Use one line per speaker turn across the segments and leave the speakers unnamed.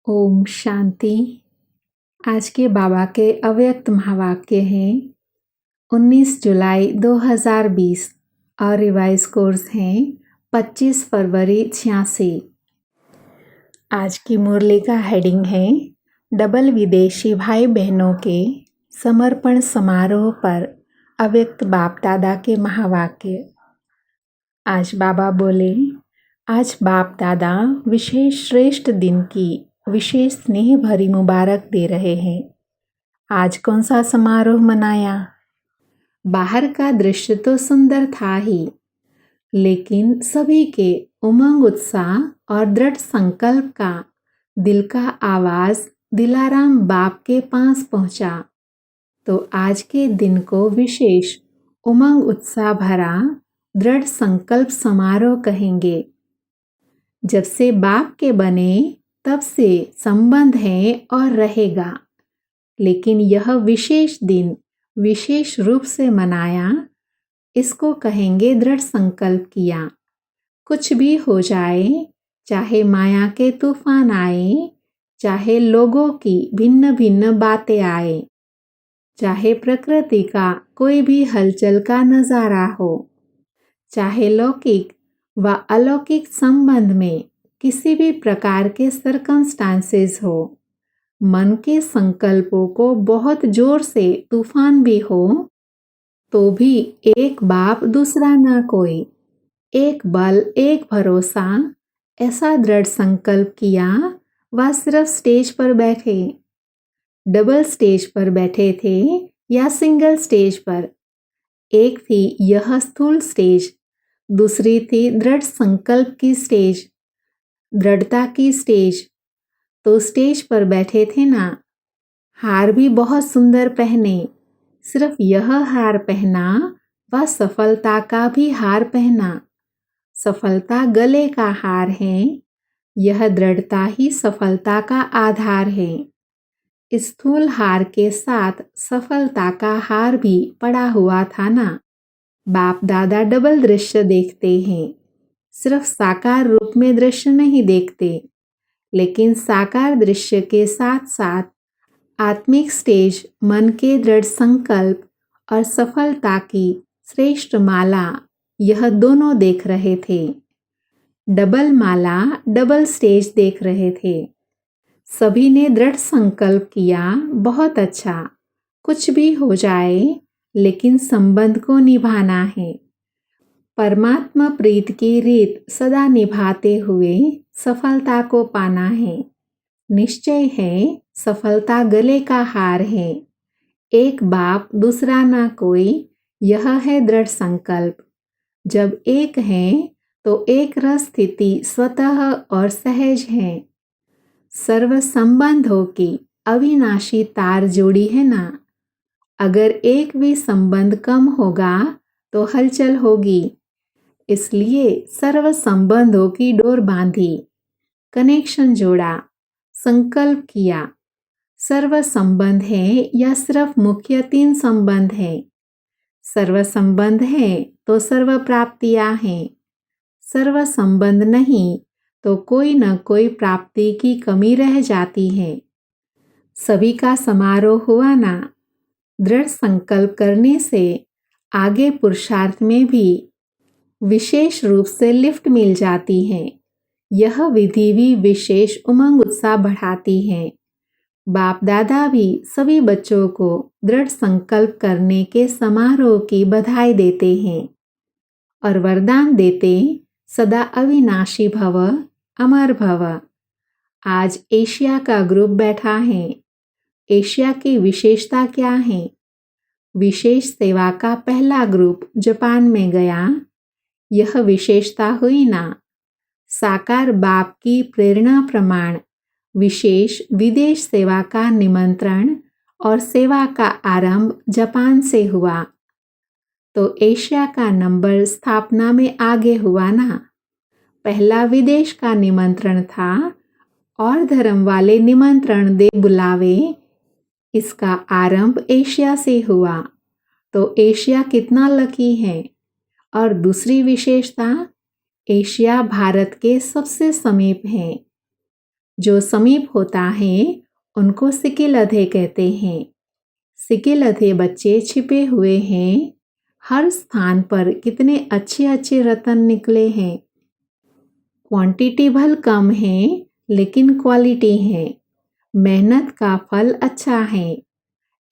ओम शांति। आज के बाबा के अव्यक्त महावाक्य हैं 19 जुलाई 2020 और रिवाइज कोर्स हैं 25 फरवरी 86। आज की मुरली का हेडिंग है डबल विदेशी भाई बहनों के समर्पण समारोह पर अव्यक्त बाप दादा के महावाक्य। आज बाबा बोले, आज बाप दादा विशेष श्रेष्ठ दिन की विशेष स्नेह भरी मुबारक दे रहे हैं। आज कौन सा समारोह मनाया? बाहर का दृश्य तो सुंदर था ही, लेकिन सभी के उमंग उत्साह और दृढ़ संकल्प का दिल का आवाज दिलाराम बाप के पास पहुंचा। तो आज के दिन को विशेष उमंग उत्साह भरा दृढ़ संकल्प समारोह कहेंगे। जब से बाप के बने तब से संबंध है और रहेगा, लेकिन यह विशेष दिन विशेष रूप से मनाया, इसको कहेंगे दृढ़ संकल्प किया। कुछ भी हो जाए, चाहे माया के तूफान आए, चाहे लोगों की भिन्न भिन्न बातें आए, चाहे प्रकृति का कोई भी हलचल का नजारा हो, चाहे लौकिक व अलौकिक संबंध में किसी भी प्रकार के सर्कमस्टांसेस हो, मन के संकल्पों को बहुत जोर से तूफान भी हो, तो भी एक बाप दूसरा ना कोई, एक बल एक भरोसा, ऐसा दृढ़ संकल्प किया। वह सिर्फ स्टेज पर बैठे, डबल स्टेज पर बैठे थे या सिंगल स्टेज पर। एक थी यह स्थूल स्टेज, दूसरी थी दृढ़ संकल्प की स्टेज, दृढ़ता की स्टेज। तो स्टेज पर बैठे थे ना। हार भी बहुत सुंदर पहने, सिर्फ यह हार पहना व सफलता का भी हार पहना। सफलता गले का हार है, यह दृढ़ता ही सफलता का आधार है। स्थूल हार के साथ सफलता का हार भी पड़ा हुआ था ना। बाप दादा डबल दृश्य देखते हैं, सिर्फ साकार रूप में दृश्य नहीं देखते, लेकिन साकार दृश्य के साथ साथ आत्मिक स्टेज, मन के दृढ़ संकल्प और सफलता की श्रेष्ठ माला, यह दोनों देख रहे थे। डबल माला, डबल स्टेज देख रहे थे। सभी ने दृढ़ संकल्प किया, बहुत अच्छा, कुछ भी हो जाए, लेकिन संबंध को निभाना है। परमात्मा प्रीत की रीत सदा निभाते हुए सफलता को पाना है। निश्चय है, सफलता गले का हार है। एक बाप दूसरा ना कोई, यह है दृढ़ संकल्प। जब एक है तो एक रस स्थिति स्वतः और सहज है। सर्व संबंधों की अविनाशी तार जोड़ी है ना। अगर एक भी संबंध कम होगा तो हलचल होगी, इसलिए सर्व संबंधों की डोर बांधी, कनेक्शन जोड़ा, संकल्प किया। सर्व संबंध है या सिर्फ मुख्य 3 संबंध है? सर्व संबंध है तो सर्व प्राप्तियां हैं। सर्व संबंध नहीं तो कोई न कोई प्राप्ति की कमी रह जाती है। सभी का समारोह हुआ ना। दृढ़ संकल्प करने से आगे पुरुषार्थ में भी विशेष रूप से लिफ्ट मिल जाती है। यह विधि भी विशेष उमंग उत्साह बढ़ाती है। बाप दादा भी सभी बच्चों को दृढ़ संकल्प करने के समारोह की बधाई देते हैं और वरदान देते, सदा अविनाशी भव, अमर भव। आज एशिया का ग्रुप बैठा है। एशिया की विशेषता क्या है? विशेष सेवा का पहला ग्रुप जापान में गया। यह विशेषता हुई ना। साकार बाप की प्रेरणा प्रमाण विशेष विदेश सेवा का निमंत्रण और सेवा का आरंभ जापान से हुआ। तो एशिया का नंबर स्थापना में आगे हुआ ना। पहला विदेश का निमंत्रण था और धर्म वाले निमंत्रण दे बुलावे, इसका आरंभ एशिया से हुआ। तो एशिया कितना लकी है। और दूसरी विशेषता, एशिया भारत के सबसे समीप है। जो समीप होता है उनको सिकिलधे कहते हैं। सिकिलधे बच्चे छिपे हुए हैं। हर स्थान पर कितने अच्छे अच्छे रतन निकले हैं। क्वांटिटी भल कम है लेकिन क्वालिटी है। मेहनत का फल अच्छा है।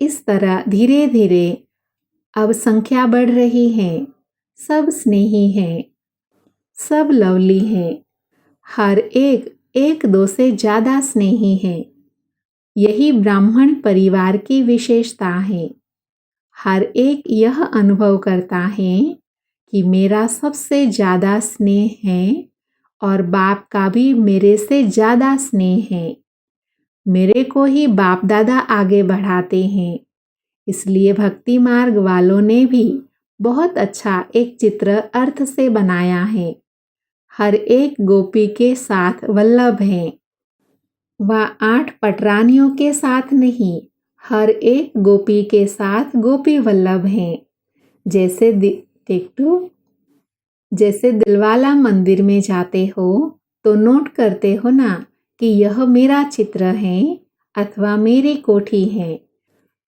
इस तरह धीरे धीरे अब संख्या बढ़ रही है। सब स्नेही हैं, सब लवली हैं। हर एक एक दो से ज़्यादा स्नेही है। यही ब्राह्मण परिवार की विशेषता है। हर एक यह अनुभव करता है कि मेरा सबसे ज़्यादा स्नेह है और बाप का भी मेरे से ज़्यादा स्नेह है। मेरे को ही बाप दादा आगे बढ़ाते हैं। इसलिए भक्ति मार्ग वालों ने भी बहुत अच्छा एक चित्र अर्थ से बनाया है। हर एक गोपी के साथ वल्लभ है। वह 8 पटरानियों के साथ नहीं, हर एक गोपी के साथ गोपी वल्लभ हैं। जैसे जैसे दिलवाला मंदिर में जाते हो तो नोट करते हो ना कि यह मेरा चित्र है अथवा मेरी कोठी है।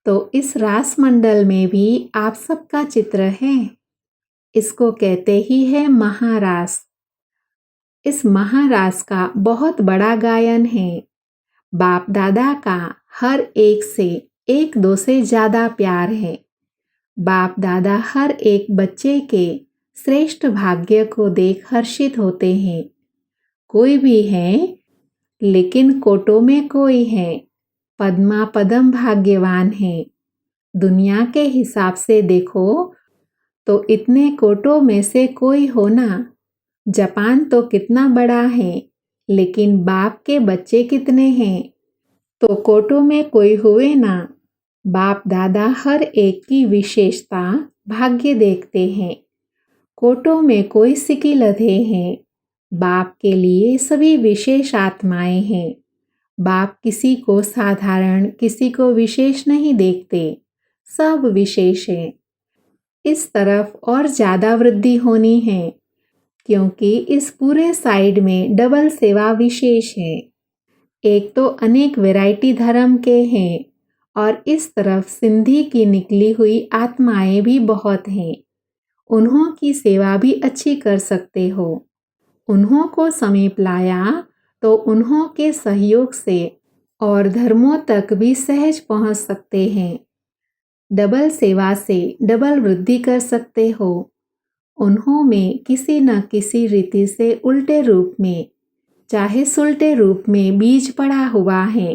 तो इस रास मंडल में भी आप सबका चित्र है। इसको कहते ही है महारास। इस महारास का बहुत बड़ा गायन है। बाप दादा का हर एक से एक दो से ज़्यादा प्यार है। बाप दादा हर एक बच्चे के श्रेष्ठ भाग्य को देख हर्षित होते हैं। कोई भी है लेकिन कोटों में कोई है। पद्मा पदम भाग्यवान है। दुनिया के हिसाब से देखो तो इतने कोटों में से कोई होना। जापान तो कितना बड़ा है लेकिन बाप के बच्चे कितने हैं। तो कोटों में कोई हुए ना। बाप दादा हर एक की विशेषता भाग्य देखते हैं। कोटों में कोई सिकिलधे हैं। बाप के लिए सभी विशेष आत्माएं हैं। बाप किसी को साधारण किसी को विशेष नहीं देखते। सब विशेष हैं। इस तरफ और ज़्यादा वृद्धि होनी है क्योंकि इस पूरे साइड में डबल सेवा विशेष है। एक तो अनेक वैरायटी धर्म के हैं और इस तरफ सिंधी की निकली हुई आत्माएं भी बहुत हैं। उन्हों की सेवा भी अच्छी कर सकते हो। उन्हों को समीप लाया तो उन्हों के सहयोग से और धर्मों तक भी सहज पहुंच सकते हैं। डबल सेवा से डबल वृद्धि कर सकते हो। उन्हों में किसी न किसी रीति से उल्टे रूप में चाहे सुलटे रूप में बीज पड़ा हुआ है।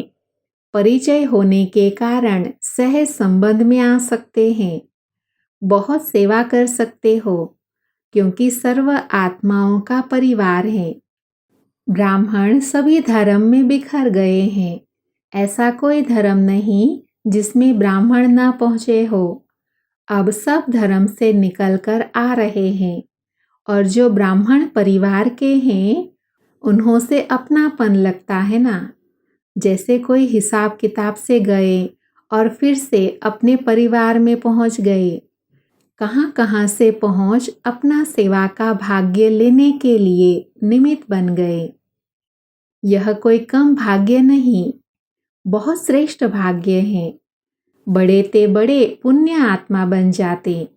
परिचय होने के कारण सहज संबंध में आ सकते हैं। बहुत सेवा कर सकते हो क्योंकि सर्व आत्माओं का परिवार है। ब्राह्मण सभी धर्म में बिखर गए हैं। ऐसा कोई धर्म नहीं जिसमें ब्राह्मण ना पहुँचे हो। अब सब धर्म से निकलकर आ रहे हैं और जो ब्राह्मण परिवार के हैं उन्हों से अपनापन लगता है ना। जैसे कोई हिसाब किताब से गए और फिर से अपने परिवार में पहुंच गए। कहाँ कहाँ से पहुंच अपना सेवा का भाग्य लेने के लिए निमित्त बन गए। यह कोई कम भाग्य नहीं, बहुत श्रेष्ठ भाग्य है। बड़े ते बड़े पुण्य आत्मा बन जाते।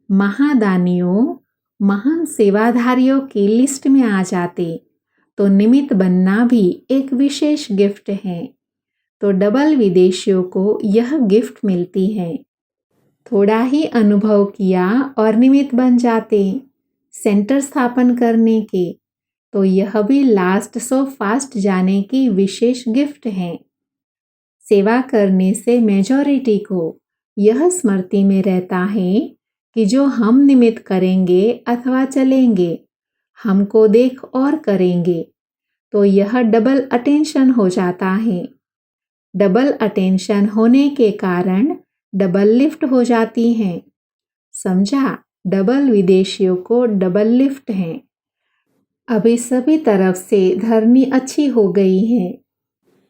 महादानियों महान सेवाधारियों की लिस्ट में आ जाते। तो निमित्त बनना भी एक विशेष गिफ्ट है। तो डबल विदेशियों को यह गिफ्ट मिलती है। थोड़ा ही अनुभव किया और निमित्त बन जाते सेंटर स्थापन करने के। तो यह भी लास्ट सो फास्ट जाने की विशेष गिफ्ट है। सेवा करने से मेजॉरिटी को यह स्मृति में रहता है कि जो हम निमित्त करेंगे अथवा चलेंगे हमको देख और करेंगे। तो यह डबल अटेंशन हो जाता है। डबल अटेंशन होने के कारण डबल लिफ्ट हो जाती हैं। समझा? डबल विदेशियों को डबल लिफ्ट है। अभी सभी तरफ से धरनी अच्छी हो गई है।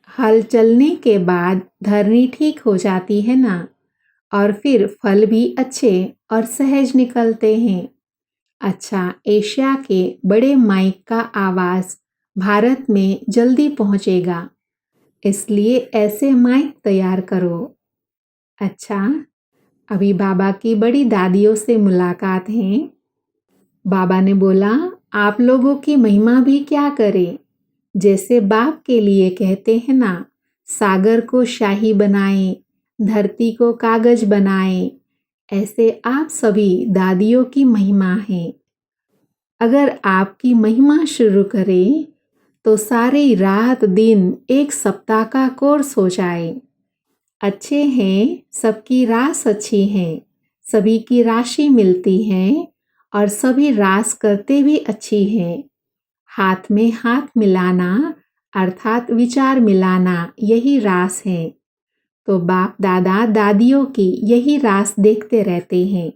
हल चलने के बाद धरनी ठीक हो जाती है ना और फिर फल भी अच्छे और सहज निकलते हैं। अच्छा, एशिया के बड़े माइक का आवाज़ भारत में जल्दी पहुंचेगा, इसलिए ऐसे माइक तैयार करो। अच्छा, अभी बाबा की बड़ी दादियों से मुलाकात है। बाबा ने बोला, आप लोगों की महिमा भी क्या करे। जैसे बाप के लिए कहते हैं ना, सागर को शाही बनाए, धरती को कागज बनाए, ऐसे आप सभी दादियों की महिमा है। अगर आपकी महिमा शुरू करें तो सारी रात दिन एक सप्ताह का कोर्स हो जाए। अच्छे हैं, सबकी रास अच्छी है, सभी की राशि मिलती है और सभी रास करते भी अच्छी है। हाथ में हाथ मिलाना अर्थात विचार मिलाना, यही रास है। तो बाप दादा दादियों की यही रास देखते रहते हैं।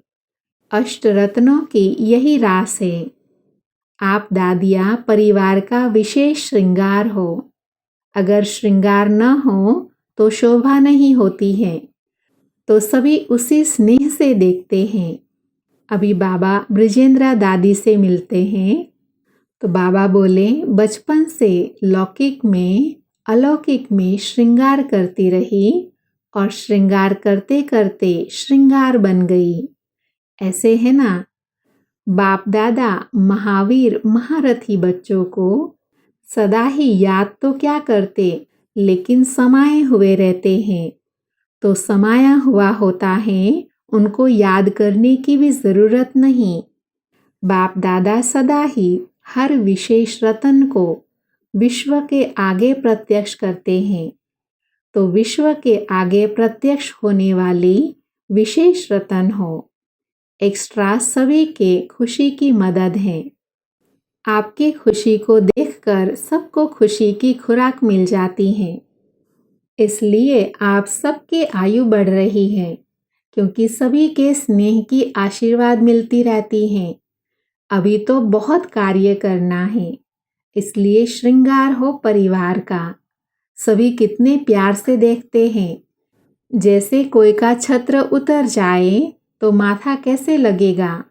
अष्टरत्नों की यही रास है। आप दादियाँ परिवार का विशेष श्रृंगार हो। अगर श्रृंगार न हो तो शोभा नहीं होती है। तो सभी उसी स्नेह से देखते हैं। अभी बाबा ब्रिजेंद्रा दादी से मिलते हैं। तो बाबा बोले, बचपन से लौकिक में अलौकिक में श्रृंगार करती रही और श्रृंगार करते करते श्रृंगार बन गई। ऐसे है ना, बाप दादा महावीर महारथी बच्चों को सदा ही याद तो क्या करते, लेकिन समाये हुए रहते हैं। तो समाया हुआ होता है, उनको याद करने की भी ज़रूरत नहीं। बाप दादा सदा ही हर विशेष रतन को विश्व के आगे प्रत्यक्ष करते हैं। तो विश्व के आगे प्रत्यक्ष होने वाली विशेष रतन हो। एक्स्ट्रा सभी के खुशी की मदद है। आपकी खुशी को देखकर सबको खुशी की खुराक मिल जाती है। इसलिए आप सबकी आयु बढ़ रही है, क्योंकि सभी के स्नेह की आशीर्वाद मिलती रहती है। अभी तो बहुत कार्य करना है, इसलिए श्रृंगार हो परिवार का। सभी कितने प्यार से देखते हैं। जैसे कोई का छत्र उतर जाए तो माथा कैसे लगेगा।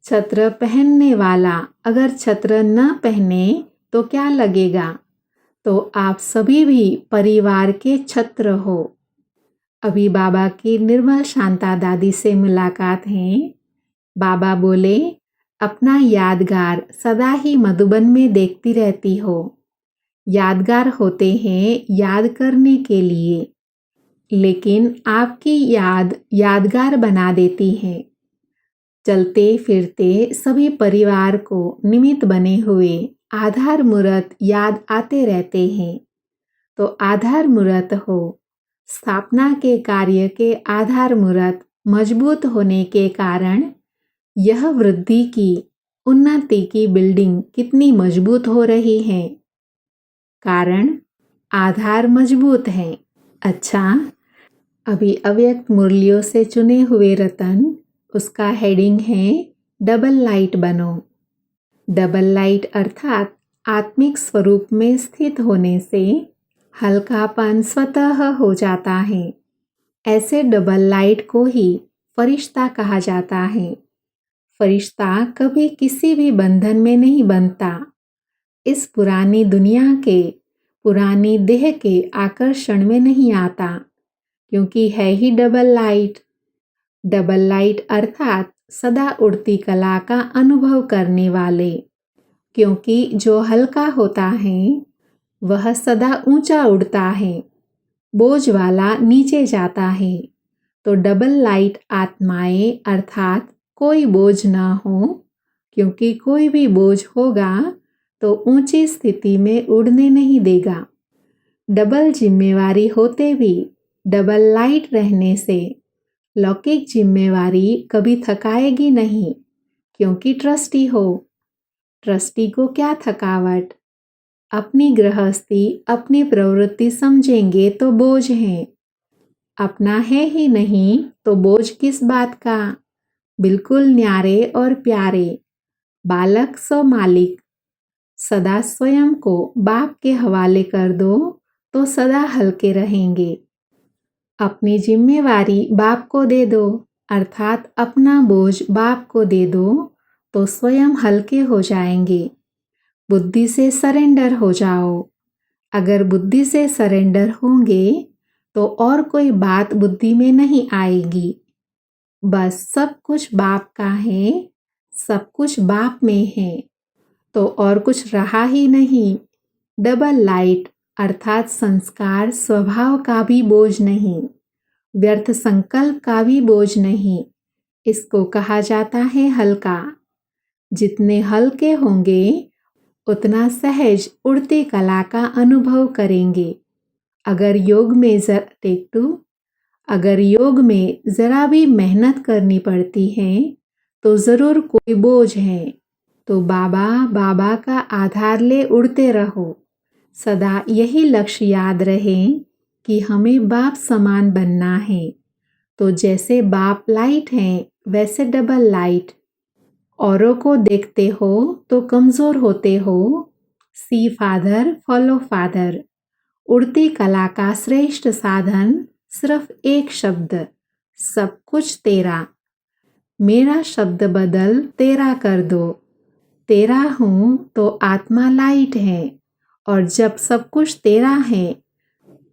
छत्र पहनने वाला अगर छत्र न पहने तो क्या लगेगा। तो आप सभी भी परिवार के छत्र हो। अभी बाबा की निर्मल शांता दादी से मुलाकात है। बाबा बोले, अपना यादगार सदा ही मधुबन में देखती रहती हो। यादगार होते हैं याद करने के लिए, लेकिन आपकी याद यादगार बना देती है। चलते फिरते सभी परिवार को निमित्त बने हुए आधार मूर्त याद आते रहते हैं। तो आधार मूर्त हो। स्थापना के कार्य के आधार मूर्त मजबूत होने के कारण यह वृद्धि की उन्नति की बिल्डिंग कितनी मजबूत हो रही है। कारण आधार मजबूत है। अच्छा, अभी अव्यक्त मुरलियों से चुने हुए रतन, उसका हेडिंग है डबल लाइट बनो। डबल लाइट अर्थात आत्मिक स्वरूप में स्थित होने से हल्कापन स्वतः हो जाता है। ऐसे डबल लाइट को ही फरिश्ता कहा जाता है। फरिश्ता कभी किसी भी बंधन में नहीं बनता। इस पुरानी दुनिया के पुरानी देह के आकर्षण में नहीं आता, क्योंकि है ही डबल लाइट। डबल लाइट अर्थात सदा उड़ती कला का अनुभव करने वाले। क्योंकि जो हल्का होता है वह सदा ऊंचा उड़ता है, बोझ वाला नीचे जाता है। तो डबल लाइट आत्माएं अर्थात कोई बोझ ना हो, क्योंकि कोई भी बोझ होगा तो ऊंची स्थिति में उड़ने नहीं देगा। डबल जिम्मेवारी होते भी डबल लाइट रहने से लौकिक जिम्मेवारी कभी थकाएगी नहीं, क्योंकि ट्रस्टी हो। ट्रस्टी को क्या थकावट। अपनी गृहस्थी अपनी प्रवृत्ति समझेंगे तो बोझ है। अपना है ही नहीं तो बोझ किस बात का। बिल्कुल न्यारे और प्यारे बालक सो मालिक। सदा स्वयं को बाप के हवाले कर दो तो सदा हल्के रहेंगे। अपनी जिम्मेवारी बाप को दे दो, अर्थात अपना बोझ बाप को दे दो तो स्वयं हल्के हो जाएंगे। बुद्धि से सरेंडर हो जाओ। अगर बुद्धि से सरेंडर होंगे तो और कोई बात बुद्धि में नहीं आएगी। बस सब कुछ बाप का है, सब कुछ बाप में है, तो और कुछ रहा ही नहीं। डबल लाइट अर्थात संस्कार स्वभाव का भी बोझ नहीं, व्यर्थ संकल्प का भी बोझ नहीं। इसको कहा जाता है हल्का। जितने हल्के होंगे उतना सहज उड़ती कला का अनुभव करेंगे। अगर योग में अगर योग में ज़रा भी मेहनत करनी पड़ती है तो ज़रूर कोई बोझ है। तो बाबा का आधार ले उड़ते रहो। सदा यही लक्ष्य याद रहे कि हमें बाप समान बनना है। तो जैसे बाप लाइट हैं वैसे डबल लाइट। औरों को देखते हो तो कमज़ोर होते हो। सी फादर फॉलो फादर। उड़ती कला का श्रेष्ठ साधन सिर्फ एक शब्द, सब कुछ तेरा। मेरा शब्द बदल तेरा कर दो। तेरा हूँ तो आत्मा लाइट है, और जब सब कुछ तेरा है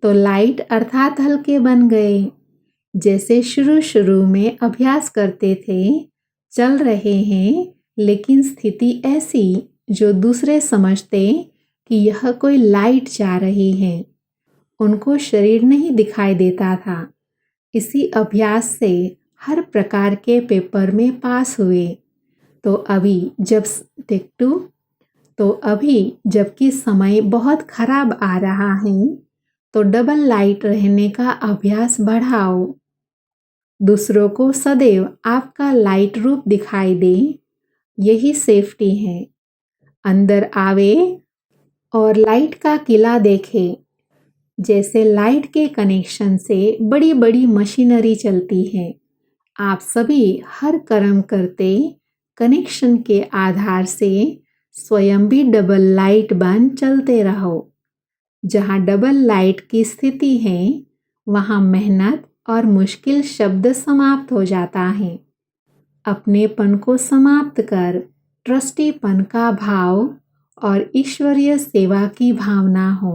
तो लाइट अर्थात हल्के बन गए। जैसे शुरू में अभ्यास करते थे, चल रहे हैं, लेकिन स्थिति ऐसी जो दूसरे समझते कि यह कोई लाइट जा रही है। उनको शरीर नहीं दिखाई देता था। इसी अभ्यास से हर प्रकार के पेपर में पास हुए। तो अभी जबकि समय बहुत खराब आ रहा है तो डबल लाइट रहने का अभ्यास बढ़ाओ। दूसरों को सदैव आपका लाइट रूप दिखाई दे, यही सेफ्टी है। अंदर आवे और लाइट का किला देखे। जैसे लाइट के कनेक्शन से बड़ी बड़ी मशीनरी चलती है। आप सभी हर कर्म करते कनेक्शन के आधार से स्वयं भी डबल लाइट बन चलते रहो। जहाँ डबल लाइट की स्थिति है वहाँ मेहनत और मुश्किल शब्द समाप्त हो जाता है। अपनेपन को समाप्त कर ट्रस्टीपन का भाव और ईश्वरीय सेवा की भावना हो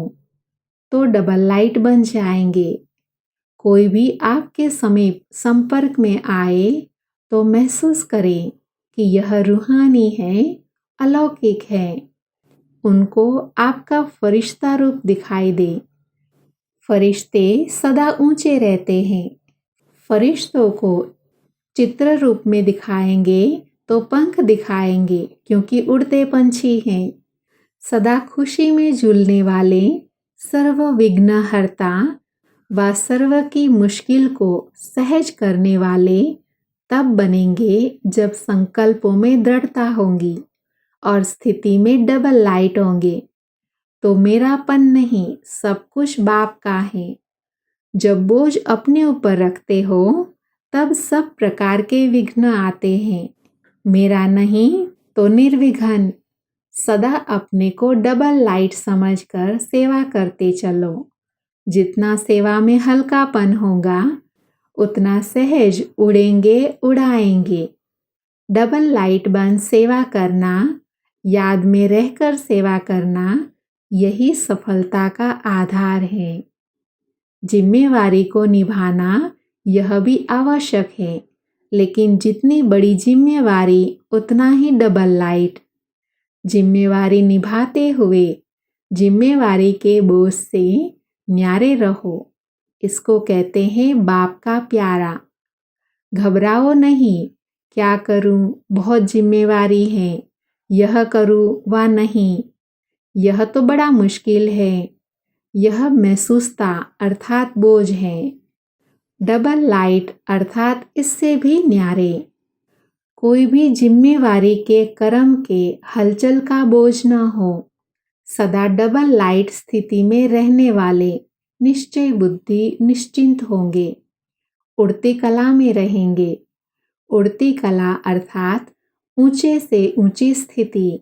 तो डबल लाइट बन जाएंगे। कोई भी आपके समीप संपर्क में आए तो महसूस करें कि यह रूहानी है, अलौकिक है। उनको आपका फरिश्ता रूप दिखाई दे। फरिश्ते सदा ऊंचे रहते हैं। फरिश्तों को चित्र रूप में दिखाएंगे तो पंख दिखाएंगे, क्योंकि उड़ते पंछी हैं। सदा खुशी में झूलने वाले सर्व विघ्नहर्ता व सर्व की मुश्किल को सहज करने वाले तब बनेंगे जब संकल्पों में दृढ़ता होंगी और स्थिति में डबल लाइट होंगे। तो मेरापन नहीं, सब कुछ बाप का है। जब बोझ अपने ऊपर रखते हो तब सब प्रकार के विघ्न आते हैं। मेरा नहीं तो निर्विघ्न। सदा अपने को डबल लाइट समझकर सेवा करते चलो। जितना सेवा में हल्कापन होगा उतना सहज उड़ेंगे, उड़ाएंगे। डबल लाइट बन सेवा करना, याद में रहकर सेवा करना, यही सफलता का आधार है। जिम्मेवारी को निभाना यह भी आवश्यक है, लेकिन जितनी बड़ी जिम्मेवारी उतना ही डबल लाइट। जिम्मेवारी निभाते हुए जिम्मेवारी के बोझ से न्यारे रहो। इसको कहते हैं बाप का प्यारा। घबराओ नहीं, क्या करूं, बहुत जिम्मेवारी है, यह करूं व नहीं, यह तो बड़ा मुश्किल है, यह महसूसता अर्थात बोझ है। डबल लाइट अर्थात इससे भी न्यारे। कोई भी जिम्मेवारी के कर्म के हलचल का बोझ न हो। सदा डबल लाइट स्थिति में रहने वाले निश्चय बुद्धि निश्चिंत होंगे, उड़ती कला में रहेंगे। उड़ती कला अर्थात ऊंचे से ऊंची स्थिति।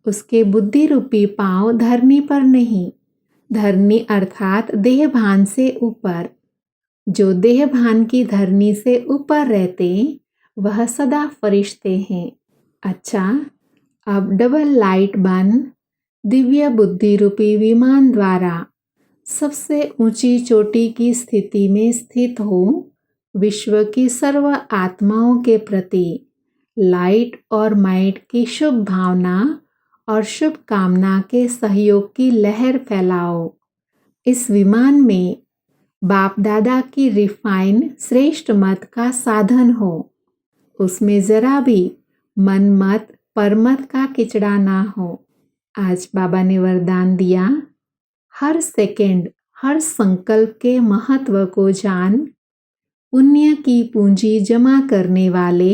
उसके बुद्धि रूपी पांव धरनी पर नहीं, धरनी अर्थात देह भान से ऊपर। जो देह भान की धरनी से ऊपर रहते वह सदा फरिश्ते हैं। अच्छा, अब डबल लाइट बन दिव्य बुद्धि रूपी विमान द्वारा सबसे ऊंची चोटी की स्थिति में स्थित हो विश्व की सर्व आत्माओं के प्रति लाइट और माइट की शुभ भावना और शुभ कामना के सहयोग की लहर फैलाओ। इस विमान में बाप दादा की रिफाइन श्रेष्ठ मत का साधन हो। उसमें जरा भी मन मत परमत का किचड़ा ना हो। आज बाबा ने वरदान दिया, हर सेकंड हर संकल्प के महत्व को जान पुण्य की पूंजी जमा करने वाले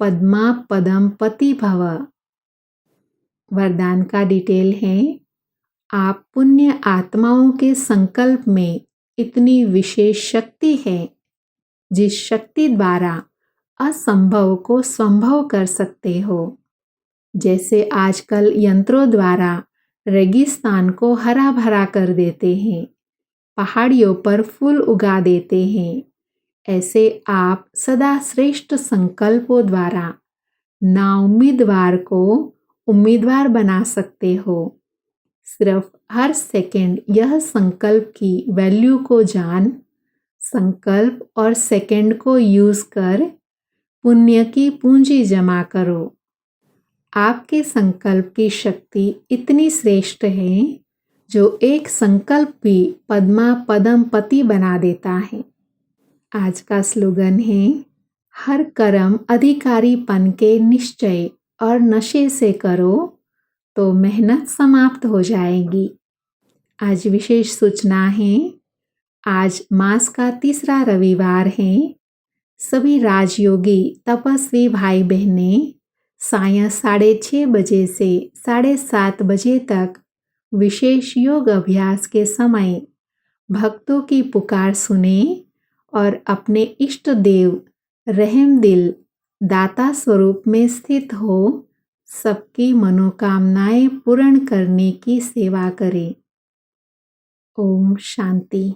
पद्मा पदम पति भव। वरदान का डिटेल है, आप पुण्य आत्माओं के संकल्प में इतनी विशेष शक्ति है जिस शक्ति द्वारा असंभव को संभव कर सकते हो। जैसे आजकल यंत्रों द्वारा रेगिस्तान को हरा भरा कर देते हैं, पहाड़ियों पर फूल उगा देते हैं, ऐसे आप सदा श्रेष्ठ संकल्पों द्वारा नाउम्मीदवार को उम्मीदवार बना सकते हो। सिर्फ हर सेकंड यह संकल्प की वैल्यू को जान, संकल्प और सेकंड को यूज कर पुण्य की पूंजी जमा करो। आपके संकल्प की शक्ति इतनी श्रेष्ठ है जो एक संकल्प भी पद्मा पदम पति बना देता है। आज का स्लोगन है, हर कर्म अधिकारीपन के निश्चय और नशे से करो तो मेहनत समाप्त हो जाएगी। आज विशेष सूचना है, आज मास का तीसरा रविवार है। सभी राजयोगी तपस्वी भाई बहनें सायं 6:30 बजे से 7:30 बजे तक विशेष योग अभ्यास के समय भक्तों की पुकार सुने और अपने इष्ट देव रहम दिल दाता स्वरूप में स्थित हो सबकी मनोकामनाएं पूर्ण करने की सेवा करें। ओम शांति।